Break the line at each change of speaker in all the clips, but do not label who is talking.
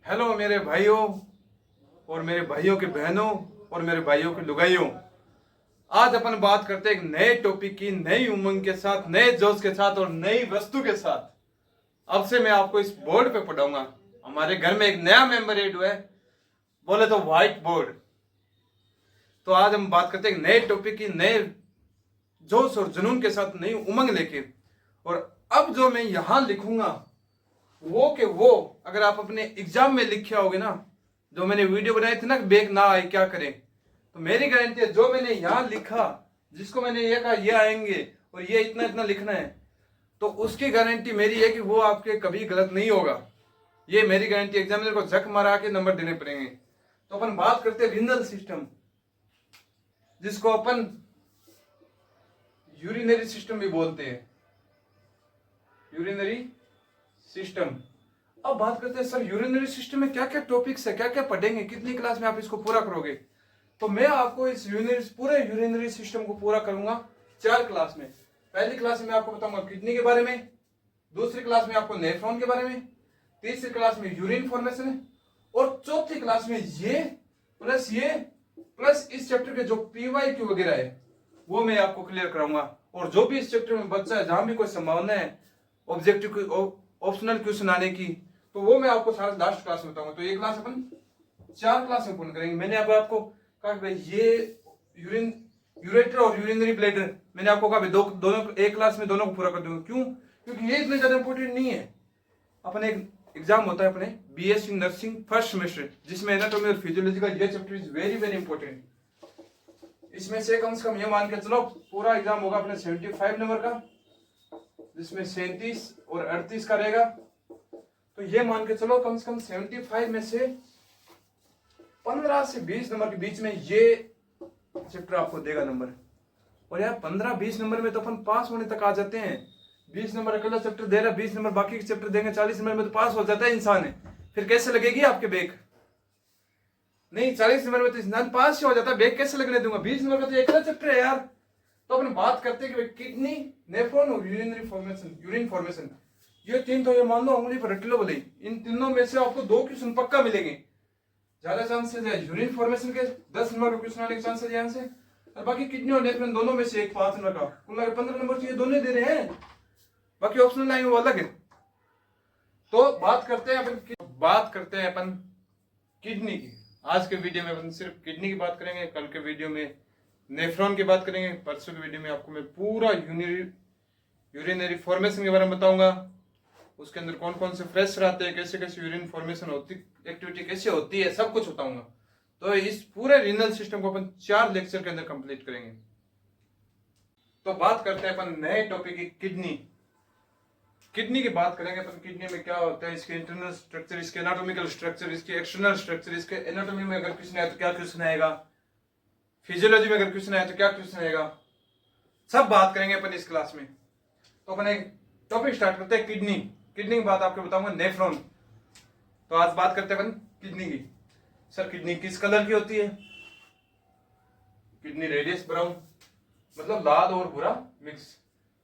Hello मेरे भाइयों और मेरे भाइयों के बहनों और मेरे भाइयों के लुगाइयों। आज अपन बात करते हैं एक नए टॉपिक की, नई उमंग के साथ, नए जोश के साथ और नई वस्तु के साथ। अब से मैं आपको इस बोर्ड पे पढ़ाऊंगा। हमारे घर में एक नया मेंबर ऐड हुआ है, बोले तो व्हाइट बोर्ड। तो आज हम बात करते हैं एक नए टॉपिक की, नए जोश और जुनून के साथ, नई उमंग लेके। और अब जो मैं यहां लिखूंगा वो के वो अगर आप अपने एग्जाम में लिखे होगे ना, जो मैंने वीडियो बनाई थी ना, बैग ना आए क्या करें, तो मेरी गारंटी है जो मैंने यहां लिखा, जिसको मैंने ये कहा ये आएंगे और ये इतना इतना लिखना है, तो उसकी गारंटी मेरी है कि वो आपके कभी गलत नहीं होगा। ये मेरी गारंटी। एग्जामिनर को झक मारा के नंबर देने पड़ेंगे। तो अपन बात करते हैं रिनल सिस्टम, जिसको अपन यूरिनरी सिस्टम भी बोलते हैं। Urinary system. अब बात करते हैं सर यूरिनरी सिस्टम में क्या क्या टॉपिक्स है, क्या क्या पढ़ेंगे, कितनी क्लास में आप इसको पूरा करोगे। तो मैं आपको इस पूरे यूरिनरी सिस्टम को पूरा करूंगा 4 क्लास में। पहली क्लास में आपको बताऊंगा किडनी के बारे में, दूसरी क्लास में आपको नेफ्रॉन के बारे में, तीसरी क्लास में यूरिन फॉर्मेशन है, और चौथी क्लास में ये प्लस इस चैप्टर के जो PYQ वगैरह है वो मैं आपको क्लियर कराऊंगा। और जो भी इस चैप्टर में बच्चा है, जहां भी कोई संभावना है ऑब्जेक्टिव ऑप्शनल क्वेश्चन आने की, तो वो मैं आपको सारा लास्ट क्लास में बताऊंगा। तो ये क्लास अपन 4 क्लास में पूर्ण करेंगे। मैंने अब आपको कहा भाई ये यूरेटर और यूरिनरी ब्लैडर, मैंने आपको कहा भाई दोनों एक क्लास में दोनों को पूरा कर दूंगा। क्यों? क्योंकि ये इतने ज्यादा इंपॉर्टेंट नहीं है। अपन एक एग्जाम होता है अपने BSc नर्सिंग फर्स्ट सेमेस्टर, जिसमें एनाटॉमी और फिजियोलॉजी का ये chapter is very very important. इसमें से कम ये मान के चलो पूरा एग्जाम होगा अपने 75 नंबर का, जिसमें 37 और 38 का रहेगा। तो ये मान के चलो कम से कम 75 में से 15 से 20 नंबर के बीच में ये चैप्टर आपको देगा नंबर। और यार 15-20 नंबर में तो अपन पास होने तक आ जाते हैं। 20 नंबर अकेला चैप्टर दे रहा, 20 नंबर बाकी के चैप्टर देंगे, 40 नंबर में तो पास हो जाता है इंसान है। फिर कैसे लगेगी आपके बैग? नहीं, 40 नंबर में तो इंसान पास ही हो जाता है, बैग कैसे लगने दूंगा? 20 नंबर का तो अकेला चैप्टर है यार। तो अपन बात करते हैं कि किडनी, नेफ्रॉन और यूरिनरी फॉर्मेशन, यूरिन फॉर्मेशन, ये तीन तो ये मान लो उंगली पर रट लो बोले। इन तीनों में से आपको 2 क्वेश्चन पक्का मिलेंगे। ज्यादा चांसेस है यूरिन फॉर्मेशन के 10 नंबर का क्वेश्चन आने के चांसेस यहाँ से, और बाकी किडनी और नेफ्रॉन दोनों में से एक 5 नंबर का, कुल मिलाकर 15 नंबर तो ये दोनों दे रहे हैं। बाकी ऑप्शनल लाइन वो अलग है। तो बात करते हैं अपन किडनी की। आज के वीडियो में अपन सिर्फ किडनी की बात करेंगे, कल के वीडियो में नेफ्रॉन की बात करेंगे, परसों के वीडियो में आपको मैं पूरा यूरिनरी फॉर्मेशन के बारे में बताऊंगा। उसके अंदर कौन कौन से प्रेशर आते हैं, कैसे कैसे यूरिन फॉर्मेशन होती, एक्टिविटी कैसे होती है, सब कुछ बताऊंगा। तो इस पूरे रिनल सिस्टम को अपन 4 लेक्चर के अंदर कंप्लीट करेंगे। तो बात करते हैं अपन नए टॉपिक की किडनी। किडनी की बात करेंगे अपन। किडनी में क्या होता है, इसके इंटरनल स्ट्रक्चर, इसके एनाटॉमिकल स्ट्रक्चर, इसके एक्सटर्नल स्ट्रक्चर, इसके एनाटॉमी में अगर क्वेश्चन आए तो क्या क्वेश्चन आएगा, फिजियोलॉजी में अगर क्वेश्चन आए तो क्या क्वेश्चन आएगा, सब बात करेंगे अपन इस क्लास में। तो अपन एक टॉपिक स्टार्ट करते हैं किडनी। किडनी की बात आपको बताऊंगा नेफ्रॉन। तो आज बात करते हैं अपन किडनी की। सर किडनी किस कलर की होती है? किडनी रेडियस ब्राउन, मतलब लाल और भूरा मिक्स।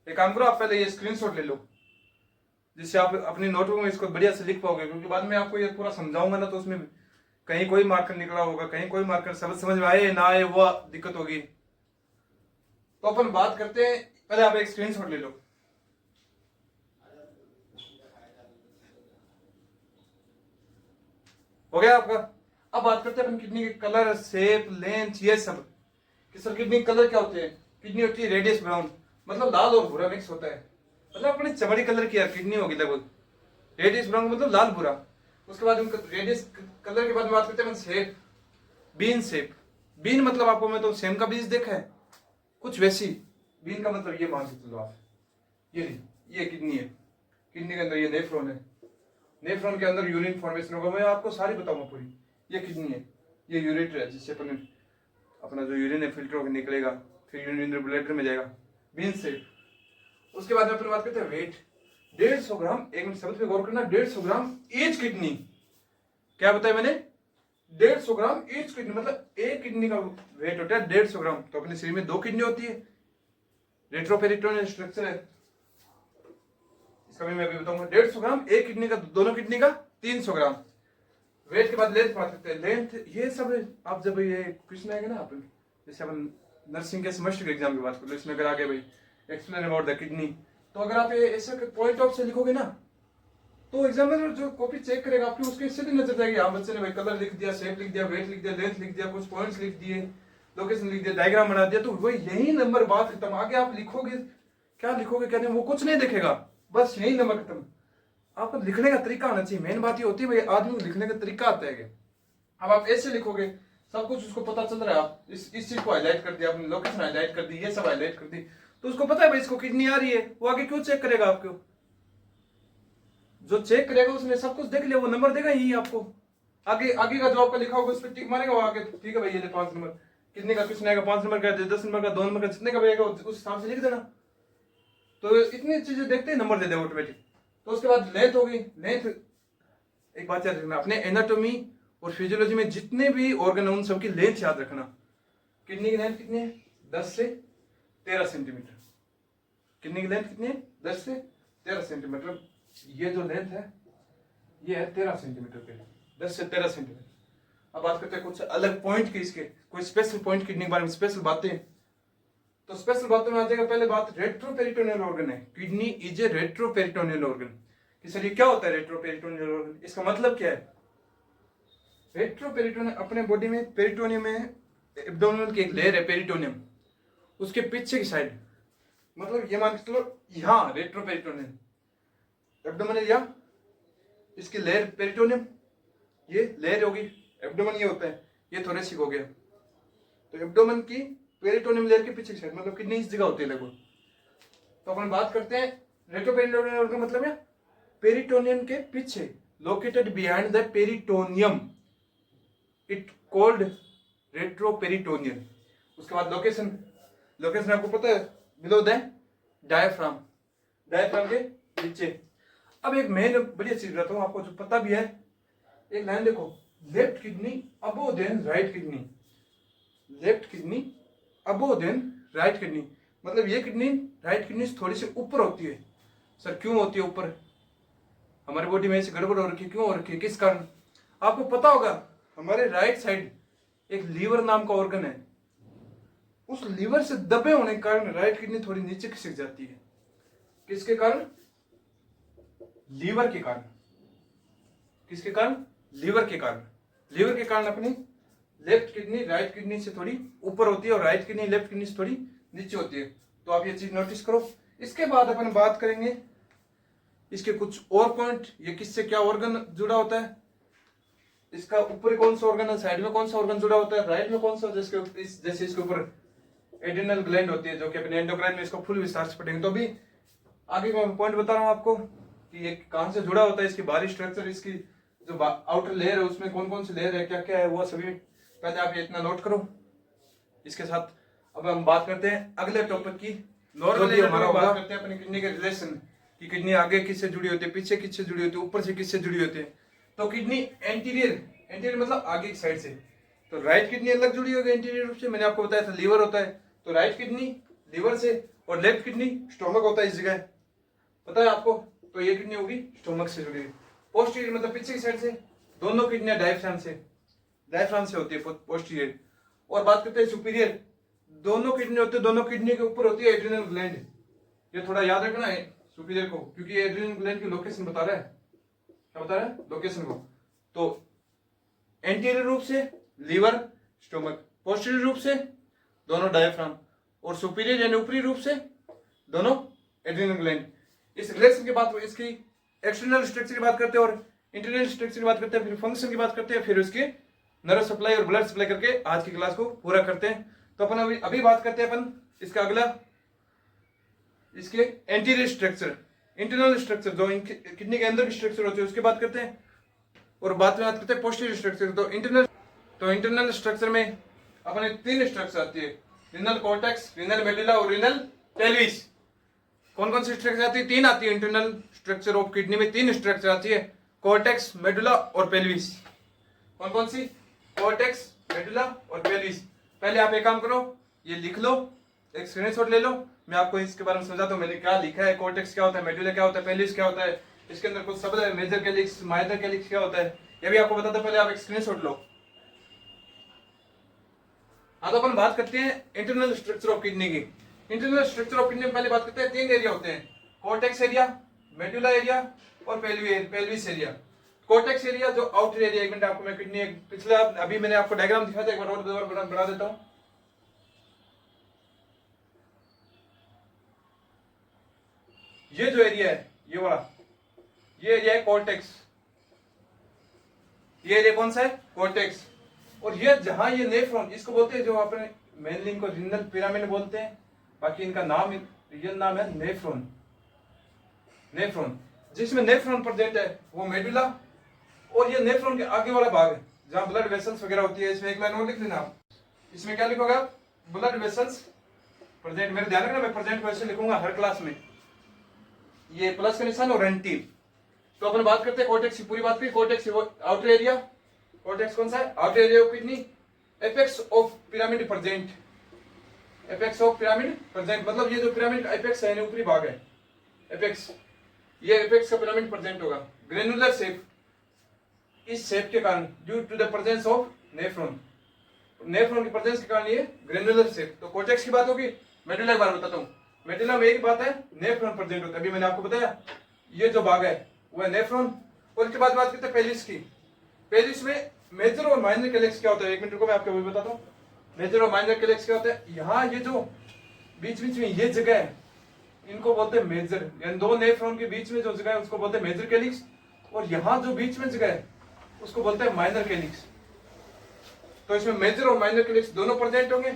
एक काम करो, आप पहले ये स्क्रीनशॉट ले लो, जिससे आप अपनी नोटबुक में इसको बढ़िया से लिख पाओगे, क्योंकि बाद में आपको ये पूरा समझाऊंगा ना, तो उसमें कहीं कोई मार्कर निकला होगा, कहीं कोई मार्कर समझ में आए ना आए, वो दिक्कत होगी। तो अपन बात करते हैं, पहले आप एक स्क्रीनशॉट ले लो। हो गया आपका? अब बात करते हैं अपन किडनी के कलर, शेप, लेंथ, ये सब कि सर किडनी कलर क्या होते हैं। किडनी होती है रेडियस ब्राउन, मतलब लाल और भूरा मिक्स होता है, मतलब अपनी चमड़ी कलर की यार किडनी होगी लगभग। रेडियस ब्राउन मतलब लाल भूरा। उसके बाद उनका रेडियस कलर के बाद में बात करते हैं शेप, बीन शेप। बीन मतलब आपको मैं तो सेम का बीज देखा है, कुछ वैसी बीन का मतलब ये मान के चलो आप, ये किडनी है। किडनी के अंदर ये नेफ्रॉन है, नेफ्रॉन के अंदर यूरिन फॉर्मेशन होगा, मैं आपको सारी बताऊंगा पूरी। ये किडनी है, ये यूरेटर है, जिससे अपना जो यूरिन है फिल्टर होकर निकलेगा, फिर यूरिनरी ब्लैडर में जाएगा। Bean shape. उसके बाद में अपन बात करते हैं वेट। 150 ग्राम, एक मिनट शब्द पे गौर करना, 150 ग्राम ईच किडनी। क्या बताया मैंने? 150 ग्राम ईच किडनी, मतलब एक किडनी का वेट होता है 150 ग्राम। तो अपने शरीर में 2 किडनी होती है, रेट्रोपेरिटोनियल स्ट्रक्चर है, इसका भी मैं अभी बताऊंगा। 150 ग्राम एक किडनी का, दोनों किडनी का 300 ग्राम। वेट के बाद लेंथ बात करते हैं। लेंथ ये सब आप जब ये क्वेश्चन आएगा ना, आप जैसे अपन नर्सिंग के सेमेस्टर एग्जाम की बात करो, इसमें अगर आगे भाई एक्सप्लेन अबाउट द किडनी, तो अगर आप ये ऐसे पॉइंट ऑफ से लिखोगे ना, तो एग्जामिनर जो कॉपी चेक करेगा आपकी, उसके सीधी नजर जाएगी, हाँ बच्चे ने भाई कलर लिख दिया, शेप लिख दिया, वेट लिख दिया, लेंथ लिख दिया, कुछ पॉइंट्स लिख दिए, लोकेशन लिख दिया, डायग्राम बना दिया, तो वही यही नंबर बात खत्म। आगे आप लिखोगे क्या लिखोगे क्या नहीं, वो कुछ नहीं देखेगा, बस यही नंबर खत्म। आपको लिखने का तरीका आना चाहिए। मेन बात ये होती है भाई आदमी को लिखने का तरीका आता है। अब आप ऐसे लिखोगे, सब कुछ उसको पता चल रहा है, आप इस चीज को हाईलाइट कर दिया, आपने लोकेशन हाईलाइट कर दी, ये सब हाईलाइट कर दी, तो उसको पता है भाई इसको किडनी आ रही है, वो आगे क्यों चेक करेगा आपको? जो चेक करेगा उसने सब कुछ देख लिया, वो नंबर देगा यही आपको। आगे आगे का जो आपका लिखा होगा उस पर टिक मारेगा, वो आगे ठीक है भाई ये 5 नंबर, कितने का क्वेश्चन आएगा, 5 नंबर का, 10 नंबर का, 2 नंबर का, जितने का भी आएगा उस हिसाब से लिख देना। तो इतनी चीजें देखते ही नंबर दे दे ऑटोमेटिक। तो उसके बाद लेंथ होगी। लेंथ एक बात याद रखना, अपने एनाटॉमी और फिजियोलॉजी में जितने भी ऑर्गन है उन सबकी लेंथ याद रखना। किडनी की लेंथ कितनी है? 10 से 13 सेंटीमीटर। किडनी की लेंथ कितनी है? 10 से 13 सेंटीमीटर। ये जो लेंथ है ये है 13 सेंटीमीटर पे, 10 से 13 सेंटीमीटर। अब बात करते हैं कुछ अलग पॉइंट की, इसके कोई स्पेशल पॉइंट किडनी के बारे में, स्पेशल बातें। तो स्पेशल बातों में आ जाएगा पहले बात, रेट्रोपेरिटोनियल ऑर्गन है। Kidney is a retroperitoneal organ. कि सर ये क्या होता है रेट्रोपेरिटोनियल ऑर्गन, इसका मतलब क्या है? रेट्रोपेरिटोनियम अपने बॉडी में, पेरिटोनियम में एब्डोमिनल की एक लेयर है पेरिटोनियम, उसके पीछे की साइड, मतलब ये मान के चलो यहाँ रेट्रोपेरिटोनियम एब्डोमिनल, या इसकी लेयर पेरिटोनियम, ये लेयर होगी एब्डोमेन, ये होता है, ये थोरेसिक हो गया। तो एब्डोमेन की पेरिटोनियम लेयर के पीछे की साइड, मतलब किडनी इस जगह होती है लगभग। तो अपन बात करते हैं रेट्रोपेरिटोनियल का मतलब है पेरिटोनियम के पीछे, located behind the peritoneum, it called retroperitoneal. उसके बाद लोकेशन, लोकेशन आपको पता है, बिलो द डायफ्राम, डायफ्राम के नीचे। अब एक मेन बढ़िया चीज बताता हूं आपको जो पता भी है, एक लाइन देखो, left kidney above then right kidney, left kidney above then right kidney, मतलब ये किडनी राइट किडनी से थोड़ी सी ऊपर होती है। सर क्यों होती है ऊपर? हमारी बॉडी में ऐसे गड़बड़ हो रखी है, क्यों हो रखी है, किस कारण? आपको पता होगा हमारे राइट साइड एक लीवर नाम का ऑर्गन है, उस लीवर से दबे होने के कारण राइट किडनी थोड़ी नीचे खिसक जाती है। किसके कारण? लीवर के कारण। किसके कारण? लीवर के कारण। लीवर के कारण अपनी लेफ्ट किडनी राइट किडनी से थोड़ी ऊपर होती है और राइट किडनी लेफ्ट किडनी से थोड़ी नीचे होती है। तो आप ये चीज नोटिस करो। इसके बाद अपन बात करेंगे इसके कुछ और पॉइंट, ये किससे क्या ऑर्गन जुड़ा होता है, इसका ऊपर कौन सा ऑर्गन है, साइड में कौन सा ऑर्गन जुड़ा होता है, राइट में कौन सा, जैसे इसके ऊपर एड्रिनल ग्लैंड होती है जो कि अपने एंडोक्राइन में, इसको फुल विस्तार से पढ़ेंगे। तो अभी आगे मैं पॉइंट बता रहा हूं आपको कि ये कहां से जुड़ा होता है, इसकी बाहरी स्ट्रक्चर, इसकी जो आउटर लेयर है उसमें कौन कौन सी लेयर है, क्या क्या है, वो सभी पहले आप ये इतना नोट करो। इसके साथ अब हम बात करते हैं अगले टॉपिक की। नॉर्मली हमारा बात करते हैं अपनी किडनी के रिलेशन कि किडनी आगे किससे जुड़ी होती है, पीछे किससे जुड़ी होती है, ऊपर से किससे जुड़ी होती है। तो किडनी एंटीरियर मतलब आगे की साइड से, तो राइट किडनी अलग जुड़ी होगी एंटीरियर रूप से, मैंने आपको बताया था लीवर होता है, तो राइट किडनी लीवर से, और लेफ्ट किडनी स्टोमक होता है इस जगह, पता है आपको। तो ये किडनी होगी स्टोमक से जुड़ी हुई। पोस्टीरियर मतलब पीछे की साइड से, दोनों किडनियां डायफ्राम से होती है पोस्टीरियर। और बात करते हैं सुपीरियर, दोनों किडनी होते हैं, दोनों किडनी के ऊपर होती है एड्रिनल ग्लैंड। ये थोड़ा याद रखना है सुपीरियर को, क्योंकि ये एड्रिनल ग्लैंड की लोकेशन बता रहा है। क्या बता रहा है? लोकेशन को। तो एंटीरियर रूप से लीवर स्टोमक, पोस्टीरियर रूप से दोनों डायफ्राम, और सुपीरियर यानी ऊपरी रूप से दोनों एड्रिनल ग्लैंड। इस रिलेशन के बाद इसकी एक्सटर्नल स्ट्रक्चर की बात करते हैं और इंटरनल स्ट्रक्चर की बात करते हैं, फिर फंक्शन की बात करते हैं, फिर उसके नर्व सप्लाई और ब्लड सप्लाई करके आज की क्लास को पूरा करते हैं। तो अपन अभी बात करते हैं अपन इसका अगला, इसके एंटीरियर स्ट्रक्चर, इंटरनल स्ट्रक्चर जो किडनी के अंदर की स्ट्रक्चर होती है उसकी बात करते हैं, और बाद में बात करते हैं पोस्टीरियर स्ट्रक्चर। तो इंटरनल स्ट्रक्चर में अपने 3 स्ट्रक्चर आती है, रीनल कॉर्टेक्स, रीनल मेडुला और रीनल पेल्विस। कौन कौन सी स्ट्रक्चर आती है? 3 आती है। इंटरनल स्ट्रक्चर ऑफ किडनी में 3 स्ट्रक्चर आती है, कॉर्टेक्स, मेडुला और पेल्विस। कौन कौन सी? कॉर्टेक्स, मेडुला और पेल्विस। पहले आप एक काम करो, ये लिख लो, एक स्क्रीनशॉट ले लो, मैं आपको इसके बारे में समझाता हूँ मैंने क्या लिखा है। कॉर्टेक्स क्या होता है, मेडुला क्या होता है, पेल्विस क्या होता है, इसके अंदर कुछ शब्द है, मेजर कैलिक्स, माइनर कैलिक्स क्या होता है, ये भी आपको बताता, पहले आप एक स्क्रीनशॉट लो। हाँ, तो अपन बात करते हैं इंटरनल स्ट्रक्चर ऑफ किडनी की। इंटरनल स्ट्रक्चर ऑफ किडनी में पहले बात करते हैं, 3 एरिया होते हैं, कॉर्टेक्स एरिया, मेडुला एरिया और पेल्विस एरिया। कॉर्टेक्स एरिया जो आउटर एरिया, एक मिनट आपको मैं किडनी पिछले अभी मैंने आपको डायग्राम दिखाया था, एक बार और बना देता हूं। ये जो एरिया है, ये वाला, ये एरिया है कॉर्टेक्स। ये एरिया कौन सा है? कॉर्टेक्स। और ये जहां ये नेफ्रॉन, इसको बोलते हैं, जो अपने मेनली इनको रिनल पिरामिड बोलते हैं, बाकी इनका नाम, रियल नाम है नेफ्रॉन। नेफ्रॉन, जिसमें नेफ्रॉन प्रेजेंट है वो मेडुला, और ये नेफ्रॉन के आगे वाला भाग है जहां ब्लड वेसल्स वगैरह होती है। इसमें एक लाइन और लिख लेना आप, इसमें क्या लिखोगा? Blood vessels present. मेरे ध्यान रखना, मैं प्रेजेंट वैसे लिखूंगा हर क्लास में, ये प्लस का निशान और एंटी। तो अपन बात करते हैं कॉर्टेक्स की, पूरी बात की। कॉर्टेक्स आउटर एरिया, कॉर्टेक्स कौन सा है? Outer area of kidney, apex of pyramid present. Apex of pyramid present मतलब ये जो पिरामिड का एपेक्स है, ऊपरी भाग है एपेक्स, ये एपेक्स का पिरामिड प्रेजेंट होगा। ग्रेनुलर शेप, इस शेप के कारण, due to the presence of nephron, nephron की प्रेजेंस के कारण ये ग्रेनुलर शेप। तो कॉर्टेक्स की बात होगी। मेडुला एक बार बताता हूँ, मेडुला में एक बात है, नेफ्रॉन प्रेजेंट होता है। अभी मैंने आपको बताया ये जो भाग है वो है नेफ्रॉन। और उसके बाद बात करते हैं पेलिस की। पेलिस में मेजर और माइनर कैलेक्स क्या होता है, एक मिनट रुको मैं आपको वही बताता हूँ। मेजर और माइनर कैलेक्स क्या होता है? यहाँ ये जो बीच बीच में ये जगह है, इनको बोलते हैं मेजर, यानी दो नेफ्रॉन के बीच में जो जगह है उसको बोलते हैं मेजर कैलिक्स, और यहाँ जो बीच में जगह है उसको बोलते हैं माइनर कैलिक्स। तो इसमें मेजर और माइनर कैलिक्स दोनों प्रेजेंट होंगे।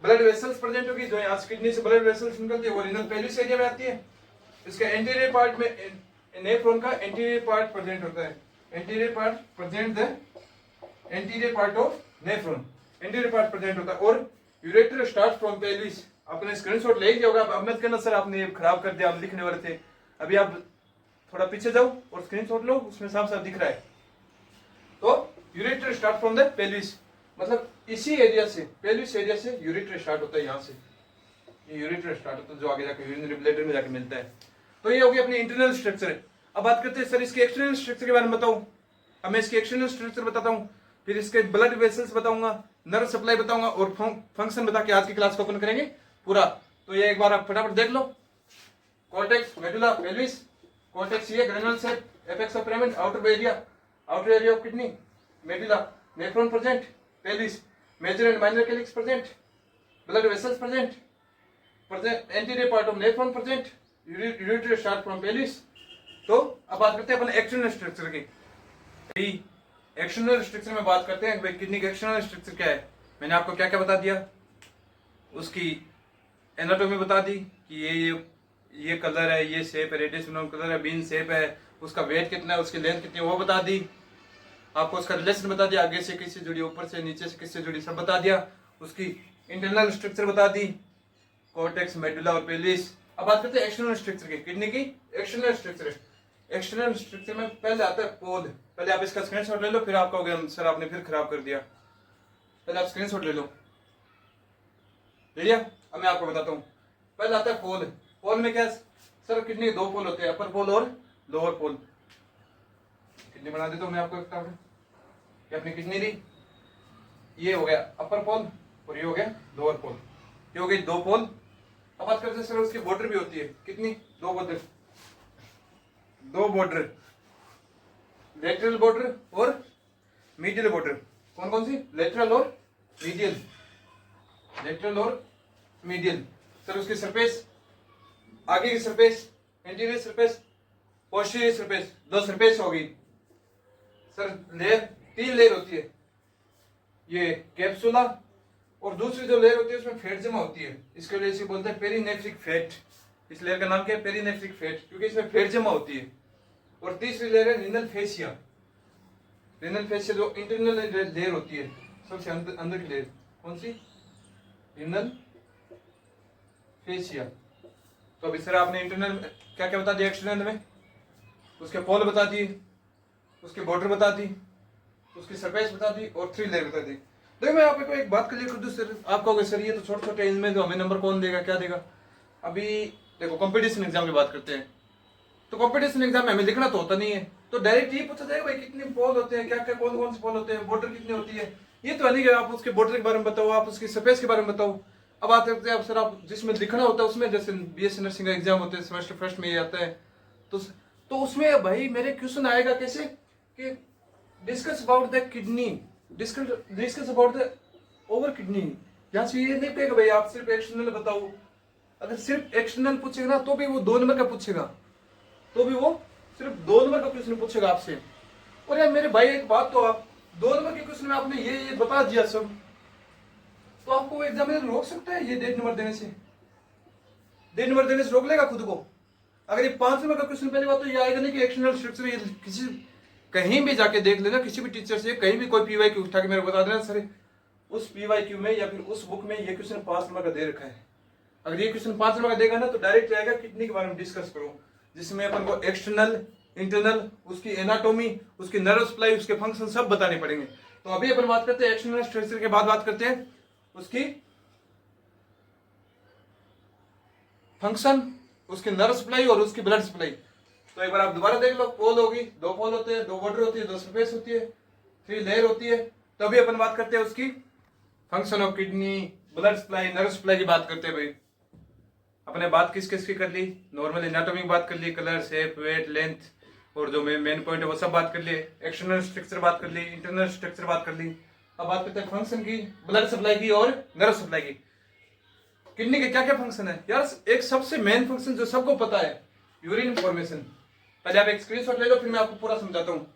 ब्लड वेसल्स प्रेजेंट होगी, जो यहाँ किडनी से ब्लड वेसल्स निकलती है वो रिनल पेलिस एरिया में आती है। इसके एंटीरियर पार्ट में नेफ्रॉन का एंटीरियर पार्ट प्रेजेंट होता है। Anterior part present the anterior part of nephron, anterior part present होता है। और यूरेटर स्टार्ट फ्रॉम पेल्विस। आपने स्क्रीनशॉट ले लिया होगा, अब मत करना सर आपने खराब कर दिया, आप लिखने वाले थे। अभी आप थोड़ा पीछे जाओ और स्क्रीनशॉट लो, उसमें साफ साफ दिख रहा है। तो ureter start from the pelvis, मतलब इसी एरिया से, पेल्विस एरिया से यूरेटर स्टार्ट होता है। यहाँ से ये यूरेटर स्टार्ट होता है, जो आगे जाकर यूरिनरी ब्लैडर में जाकर मिलता है। तो ये हो गया अपनी इंटरनल स्ट्रक्चर। अब बात करते हैं सर इसके एक्सटर्नल स्ट्रक्चर के बारे में बताऊं। अब मैं इसके एक्सटर्नल स्ट्रक्चर बताता हूं, फिर इसके ब्लड वेसल्स बताऊंगा, नर्व सप्लाई बताऊंगा, और फंक्शन बता के आज की क्लास को ओपन करेंगे पूरा। तो ये एक बार आप फटाफट देख लो। Cortex, medulla, pelvis. कॉर्टेक्स ये granular shape, apex of pyramid, outer area of kidney, medulla, nephron present, pelvis, major and minor calyx present, blood vessels present, anterior part of nephron present, ureter start from pelvis. तो अब बात करते हैं अपन external structure की। External structure में बात करते हैं भाई, किडनी का एक्सटर्नल स्ट्रक्चर क्या है। मैंने आपको क्या क्या बता दिया, उसकी एनाटॉमी बता दी कि ये कलर है, ये शेप है, रेडियस ब्राउन कलर है, बीन शेप है, उसका वेट कितना है, उसकी लेंथ कितनी है वो बता दी आपको, उसका रिलेशन बता दिया, आगे से किससे जुड़ी, ऊपर से, नीचे से किससे जुड़ी, सब बता दिया। उसकी इंटरनल स्ट्रक्चर बता दी, कॉर्टेक्स, मेडुला और पेल्विस। अब बात करते हैं एक्सटर्नल स्ट्रक्चर की, किडनी की एक्सटर्नल स्ट्रक्चर। एक्सटर्नल स्ट्रक्चर में पहले आता है पोल। पहले आप इसका स्क्रीनशॉट ले लो, फिर आप कहोगे सर आपने फिर खराब कर दिया। पहले आप स्क्रीनशॉट ले लो, ले लिया? अब मैं आपको बताता हूँ। पहले आता है पोल। पोल में क्या सर, किडनी के 2 पोल होते हैं, अपर पोल और लोअर पोल। किडनी बना देता हूँ मैं आपको एक, अपनी किडनी दी, ये हो गया अपर पोल और ये हो गया लोअर पोल, ये हो गई 2 पोल। अब बात करते हैं सर उसकी बॉर्डर भी होती है, कितनी? 2 बॉर्डर, 2 बॉर्डर, लेटरल बॉर्डर और मीडियल बॉर्डर। कौन कौन सी? लेटरल और मीडियल, लेटरल और मीडियल। सर उसकी सरफेस, आगे की surface, anterior surface, posterior surface, 2 surface होगी। सर लेयर, 3 लेयर होती है, ये कैप्सुला, और दूसरी जो लेयर होती है उसमें फैट जमा होती है, इसके वजह से बोलते हैं पेरीनेफ्रिक फैट। इस लेयर का नाम क्या है? पेरीनेफ्रिक फैट, क्योंकि इसमें फैट जमा होती है। और तीसरी लेयर है रिनल फेसिया। रिनल फेसिया जो इंटरनल लेयर होती है, सबसे अंदर की लेयर, कौन सी? Renal fascia. तो अभी सर आपने इंटरनल क्या क्या बता दिया, एक्सटर्नल में उसके पोल बता दिए, उसके बॉर्डर बता दी, उसकी सरफेस बता दी, और 3 लेयर बता दी। देखो मैं आपको एक बात क्लियर कर दूं सर, आप कहोगे सर ये तो छोटे छोटे इनमें तो हमें नंबर कौन देगा, क्या देगा? अभी देखो कंपटीशन एग्जाम की बात करते हैं। तो कंपटीशन एग्जाम में हमें लिखना तो होता नहीं है, तो डायरेक्ट ये पूछा जाएगा भाई कितने पोल होते हैं, क्या क्या कौन कौन से पोल होते हैं, बॉर्डर कितनी होती है। ये तो नहीं कि आप उसके बॉर्डर के बारे में बताओ, आप उसकी स्पेस के बारे में बताओ। अब आते हैं आप सर, आप जिसमें लिखना होता है उसमें, जैसे बीएससी नर्सिंग का एग्जाम होता है सेमेस्टर फर्स्ट में ये आता है, तो उसमें भाई मेरे क्वेश्चन आएगा कैसे कि discuss about the kidney, discuss about the over kidney. यहाँ से ये नहीं कहेगा भाई आप सिर्फ एक्सटर्नल बताओ। अगर सिर्फ एक्सटर्नल पूछेगा ना तो भी वो 2 नंबर का पूछेगा, तो भी वो सिर्फ 2 नंबर का क्वेश्चन पूछेगा आपसे। और यार मेरे भाई एक बात, तो आप 2 नंबर के क्वेश्चन में आपने ये बता दिया सब, तो आपको एग्जामिनर रोक सकता है ये 1.5 नंबर देने से? 1.5 नंबर देने से रोक लेगा खुद को? अगर ये 5 नंबर का क्वेश्चन, पहली बात तो ये आएगा नहीं कि एक्सटर्नल स्ट्रक्चर, ये किसी कहीं भी जाके देख लेना, किसी भी टीचर से कहीं भी कोई पीवाईक्यू उठा के मेरे को बता देना सर उस पीवाईक्यू में या फिर उस बुक में ये क्वेश्चन 5 नंबर का दे रखा है। अगर ये क्वेश्चन 5 नंबर का देगा ना तो डायरेक्ट आएगा किडनी के बारे में डिस्कस करो, जिसमें अपन को एक्सटर्नल, इंटरनल, उसकी एनाटॉमी, उसकी नर्व सप्लाई, उसके फंक्शन सब बताने पड़ेंगे। तो अभी अपन बात करते हैं एक्सटर्नल स्ट्रक्चर के बाद बात करते हैं उसकी फंक्शन, उसकी नर्व सप्लाई और उसकी ब्लड सप्लाई। तो एक बार आप दोबारा देख लो, पोल होगी, 2 पोल होते हैं, 2 बॉर्डर होती है, 2 सरफेस होती है, 3 लेयर होती है। तो अभी अपन बात करते हैं उसकी function of kidney, blood supply, nerve supply की बात करते हैं भाई। अपने बात किस किस की कर ली, नॉर्मल एनाटॉमी की बात कर ली, कलर, शेप, वेट, लेंथ और जो मेन पॉइंट है वो सब बात कर लिए, एक्सटर्नल स्ट्रक्चर बात कर ली, इंटरनल स्ट्रक्चर बात कर ली। अब बात करते हैं फंक्शन की, ब्लड सप्लाई की और नर्व सप्लाई की। किडनी के क्या क्या फंक्शन है यार? एक सबसे मेन फंक्शन जो सबको पता है, यूरिन फॉर्मेशन। पहले आप एक स्क्रीनशॉट ले लो, फिर मैं आपको पूरा समझाता हूँ।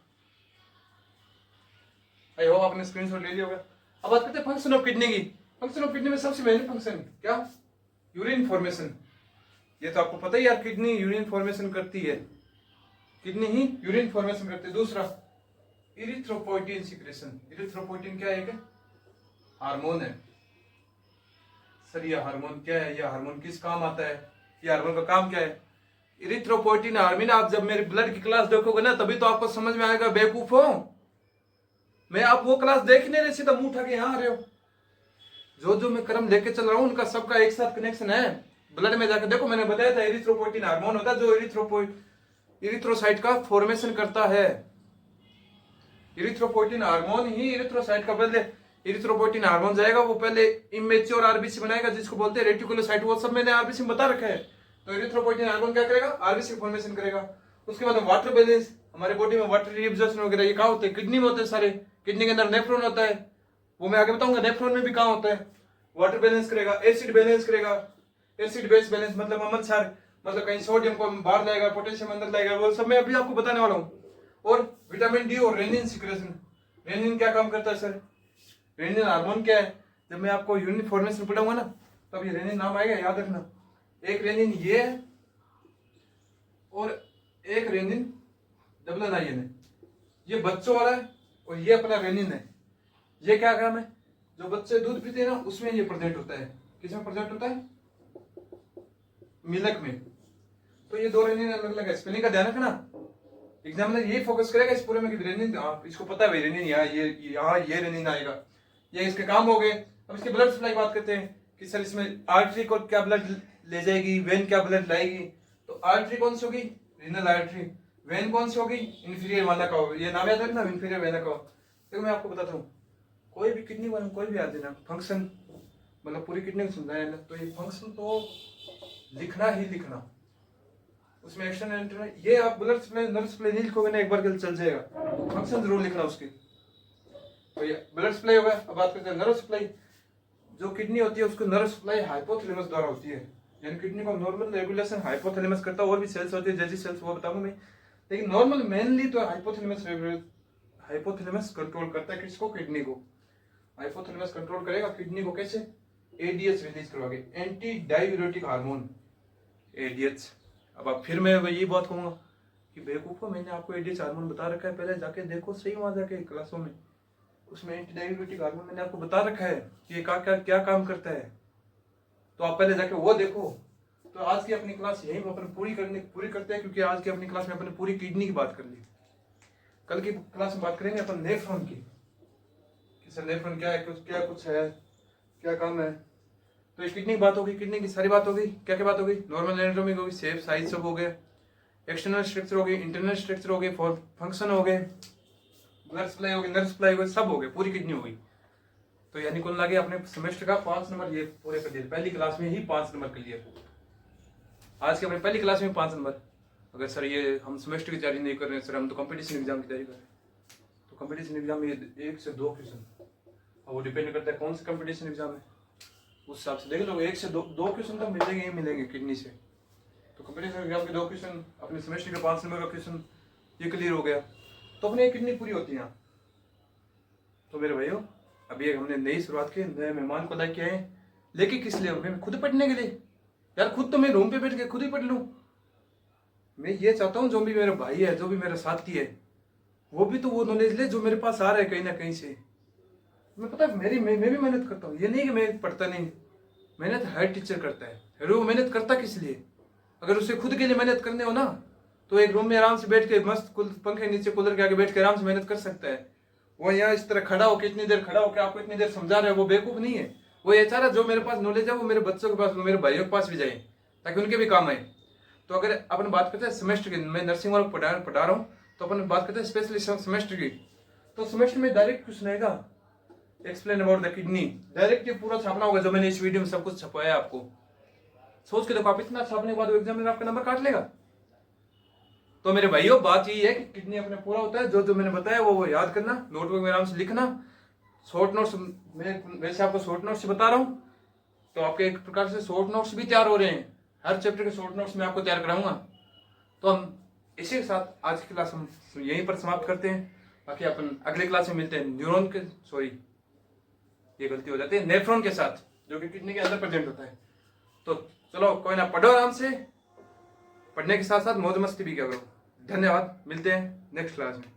आई होप आपने स्क्रीनशॉट ले लिया होगा। अब बात करते हैं फंक्शन ऑफ किडनी की। फंक्शन ऑफ किडनी में सबसे मेन फंक्शन क्या? Urine formation. ये तो आपको पता ही यार, किडनी यूरिन फॉर्मेशन करती है, किडनी ही यूरिन फॉर्मेशन करती है। दूसरा इरिथ्रोपोइटिन सिक्रेशन। इरिथ्रोपोइटिन क्या है? हार्मोन है सर। ये हार्मोन क्या है? ये हार्मोन किस काम आता है? ये हार्मोन का काम क्या है? Erythropoietin hormone. आप जब मेरी ब्लड की क्लास देखोगे ना तभी तो आपको समझ में आएगा, बेवकूफ हो। मैं आप वो क्लास देख नहीं रहे, सीधा मुंह उठा के यहाँ आ रहे हो। जो मैं क्रम लेके चल रहा हूँ उनका सबका एक साथ कनेक्शन है। ब्लड में जाकर देखो, मैंने बताया था इरिथ्रोपोइटिन हार्मोन होता है जो इरिथ्रोसाइट का फॉर्मेशन करता है। इरिथ्रोपोइटिन हार्मोन ही इरिथ्रोसाइट का, पहले इरिथ्रोपोइटिन हार्मोन जाएगा, वो पहले इमेच्योर आरबीसी बनाएगा जिसको बोलते हैं रेटिकुलोसाइट। वो सब मैंने आरबीसी में बता रखा है। तो इरिथ्रोपोइटिन हार्मोन क्या करेगा? आरबीसी फॉर्मेशन करेगा। उसके बाद वाटर बैलेंस, हमारे बॉडी में वाटर रिएब्जॉर्प्शन वगैरह ये कहाँ होते हैं? किडनी में होते हैं सारे। किडनी के अंदर नेफ्रॉन होता है, वो मैं आगे बताऊंगा। नेफ्रॉन में भी कहाँ होता है? वाटर बैलेंस करेगा, एसिड बैलेंस करेगा। एसिड बेस बैलेंस मतलब अम्ल क्षार, मतलब कहीं सोडियम को बाहर लाएगा, पोटेशियम अंदर लाएगा, वो सब मैं अभी आपको बताने वाला हूँ। और विटामिन डी और रेनिन सिक्रेशन। रेनिन क्या काम करता है सर? रेनिन हार्मोन क्या है? जब मैं आपको यूरिन फॉर्मेशन पढ़ाऊंगा ना तब ये रेनिन नाम आएगा, याद रखना। एक रेनिन ये है और एक रेनिन डबल आयन है। ये बच्चों वाला है और ये अपना रेनिन है। ये क्या काम है? जो बच्चे दूध पीते हैं ना उसमें ये प्रेजेंट होता है। किसमें प्रेजेंट होता है? मिल्क में। तो ये 2 रेनिन अलग अलग है, स्पेलिंग का ध्यान रखना। एग्जामिनर ये फोकस करेगा इस पूरे में कि रेनिन, इसको पता है भाई रेनिन यहाँ ये रेनिन आएगा, ये इसके काम हो गए। अब इसके ब्लड सप्लाई बात करते हैं कि सर इसमें आर्टरी को क्या ब्लड ले जाएगी, वेन क्या ब्लड लाएगी। तो आर्टरी कौन सी होगी? Renal artery. वेन कौन सी होगी? इंफीरियर वेना का होगा। ये नाम याद रखना, इंफीरियर वेना का। देखो मैं आपको बताता हूँ, कोई भी किडनी वाले कोई भी याद देना फंक्शन, मतलब पूरी किडनी को समझाया ना तो ये फंक्शन तो लिखना ही लिखना। उसमें एक्शन एंटर, ये आप ब्लड सप्लाई नर्व सप्लाई नहीं लिखोगे ना एक बार के लिए चल जाएगा, फंक्शन जरूर लिखना उसकी। तो ये ब्लड सप्लाई होगा। अब बात करते हैं नर्व सप्लाई। जो किडनी होती है उसको नर्व सप्लाई हाइपोथैलेमस द्वारा होती है, यानी किडनी को नॉर्मल रेगुलेशन हाइपोथैलेमस करता है। और भी सेल्स होती है जैसी सेल्स वो बताऊंगा मैं, लेकिन नॉर्मल मेनली तो हाइपोथैलेमस कंट्रोल करता है किसको? किडनी को। हाइपोथैलेमस कंट्रोल करेगा किडनी को कैसे? एडीएच रिलीज करवाके, एंटी डायूरेटिक हार्मोन, एडीएच। अब आप फिर मैं यही बात कहूंगा कि बेवकूफो, मैंने आपको एडीएच हार्मोन बता रखा है, पहले जाके देखो सही वहां जाके क्लासों में, उसमें एंटी डायूरेटिक हार्मोन मैंने आपको बता रखा है कि ये क्या काम करता है। तो आप पहले जाके वो देखो। तो आज की अपनी क्लास यही अपन पूरी करते हैं, क्योंकि आज की अपनी क्लास में अपन पूरी किडनी की बात कर ली। कल की क्लास में बात करेंगे अपन नेफ्रॉन की, कि सर नेफ्रॉन क्या है, क्या कुछ है, क्या काम है। तो ये किडनी की बात होगी, किडनी की सारी बात होगी। क्या क्या बात होगी? नॉर्मल एनाटॉमी होगी, शेप साइज सब हो गया। एक्सटर्नल स्ट्रक्चर हो गए, इंटरनल स्ट्रक्चर हो गए, फंक्शन हो गए, ब्लड सप्लाई हो गई, नर्व सप्लाई हो गई, सब हो गए, पूरी किडनी हो गई। तो यानी कुल लगे अपने सेमेस्टर का 5 नंबर ये पूरे कर दिए, पहली क्लास में ही 5 नंबर क्लियर। आज के अपने पहली क्लास में 5 नंबर। अगर सर ये हम सेमेस्टर की तैयारी नहीं कर रहे हैं सर, हम तो कंपटीशन एग्जाम की तैयारी कर रहे हैं, तो कंपटीशन एग्जाम में 1 से 2 क्वेश्चन, और वो डिपेंड करता है कौन सा कंपटीशन एग्जाम है, उस हिसाब से देख लो 1 से 2 क्वेश्चन तो मिलेंगे ही मिलेंगे किडनी से। तो कंपटीशन एग्जाम के 2 क्वेश्चन, अपने सेमेस्टर के 5 नंबर का क्वेश्चन ये क्लियर हो गया, तो अपनी किडनी पूरी होती है यहाँ। तो मेरे भाइयों अभी हमने नई शुरुआत की, नए मेहमान को लेके आए, लेके किस लिए? मैं खुद पढ़ने के लिए यार, खुद तो मैं रूम पे बैठ के खुद ही पढ़ लूँ। मैं ये चाहता हूँ जो भी मेरा भाई है, जो भी मेरा साथी है, वो भी तो वो नॉलेज ले जो मेरे पास आ रहा है कहीं ना कहीं से। मैं पता है मैं भी मेहनत करता हूँ, ये नहीं कि मैं पढ़ता नहीं, मेहनत हर टीचर करता है। अरे वो मेहनत करता किस लिए? अगर उसे खुद के लिए मेहनत करने हो ना, तो एक रूम में आराम से बैठ के मस्त पंखे नीचे कूलर के आगे बैठ के आराम से मेहनत कर सकता है। वो यहाँ इस तरह खड़ा होकर इतनी देर खड़ा होकर आपको इतनी देर समझा रहा है, वो बेवकूफ नहीं है। वो ये चाह रहा है जो मेरे पास नॉलेज है वो मेरे बच्चों के पास, मेरे भाइयों के पास भी जाए, ताकि उनके भी काम आए। तो अगर अपन बात करते हैं सेमेस्टर की, मैं नर्सिंग वालों को पढ़ा रहा हूँ, तो अपन बात करते हैं स्पेशली सेमेस्टर की। तो सेमेस्टर में डायरेक्ट क्वेश्चन आएगा, explain about the kidney, direct ये पूरा छापना होगा जो मैंने इस वीडियो में सब कुछ छपाया आपको। सोच के देखो, आप इतना छापने के बाद एग्जाम में आपका नंबर काट लेगा। तो मेरे भाइयों बात यही है कि किडनी अपने पूरा होता है, जो जो मैंने बताया वो याद करना, नोटबुक में आराम से लिखना। शॉर्ट नोट्स मैं वैसे आपको शॉर्ट नोट्स बता रहा हूँ, तो आपके एक प्रकार से शॉर्ट नोट्स भी तैयार हो रहे हैं, हर चैप्टर के शॉर्ट नोट्स मैं आपको तैयार कराऊंगा। तो हम इसी के साथ आज की क्लास हम यहीं पर समाप्त करते हैं। बाकी अपन अगले क्लास में मिलते हैं न्यूरॉन के, सॉरी ये गलती हो जाती है, नेफ्रॉन के साथ, जो कि किडनी के अंदर प्रेजेंट होता है। तो चलो कोई ना, पढ़ो आराम से, पढ़ने के साथ साथ मौज मस्ती भी करो। धन्यवाद, मिलते हैं नेक्स्ट क्लास में।